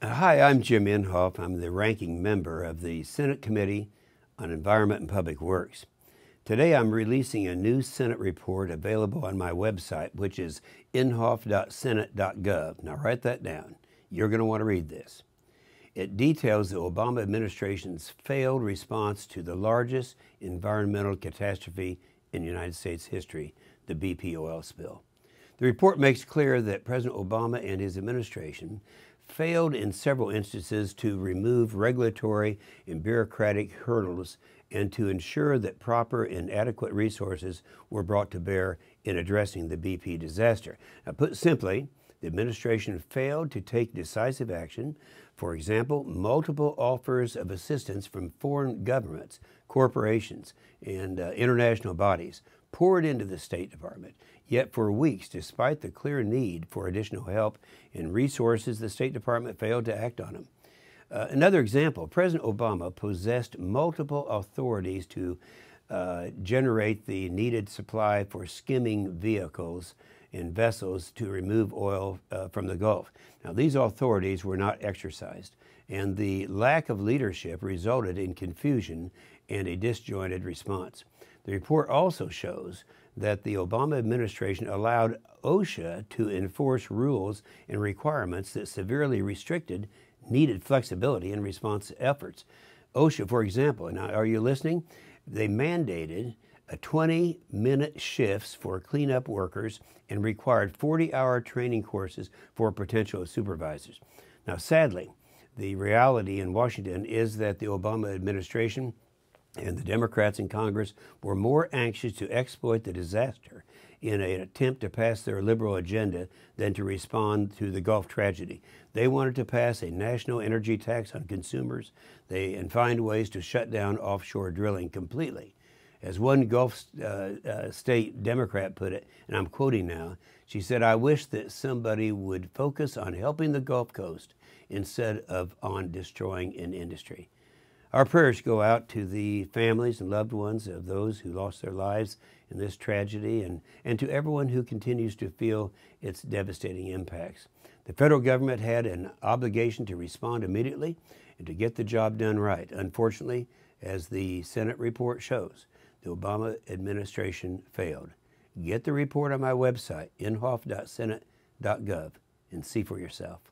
Hi, I'm Jim Inhofe. I'm the ranking member of the Senate Committee on Environment and Public Works. Today I'm releasing a new Senate report available on my website, which is inhofe.senate.gov. Now write that down. You're going to want to read this. It details the Obama administration's failed response to the largest environmental catastrophe in United States history, the BP oil spill. The report makes clear that President Obama and his administration failed in several instances to remove regulatory and bureaucratic hurdles and to ensure that proper and adequate resources were brought to bear in addressing the BP disaster. Now, put simply, the administration failed to take decisive action. For example, multiple offers of assistance from foreign governments, corporations, and international bodies poured into the State Department. Yet for weeks, despite the clear need for additional help and resources, the State Department failed to act on them. Another example, President Obama possessed multiple authorities to generate the needed supply for skimming vehicles and vessels to remove oil from the Gulf. Now, these authorities were not exercised, and the lack of leadership resulted in confusion and a disjointed response. The report also shows that the Obama administration allowed OSHA to enforce rules and requirements that severely restricted needed flexibility in response efforts. OSHA, for example, now are you listening? They mandated 20-minute shifts for cleanup workers and required 40-hour training courses for potential supervisors. Now, sadly, the reality in Washington is that the Obama administration and the Democrats in Congress were more anxious to exploit the disaster in an attempt to pass their liberal agenda than to respond to the Gulf tragedy. They wanted to pass a national energy tax on consumers and find ways to shut down offshore drilling completely. As one Gulf state Democrat put it, and I'm quoting now, she said, "I wish that somebody would focus on helping the Gulf Coast instead of on destroying an industry." Our prayers go out to the families and loved ones of those who lost their lives in this tragedy and to everyone who continues to feel its devastating impacts. The federal government had an obligation to respond immediately and to get the job done right. Unfortunately, as the Senate report shows, the Obama administration failed. Get the report on my website, inhofe.senate.gov, and see for yourself.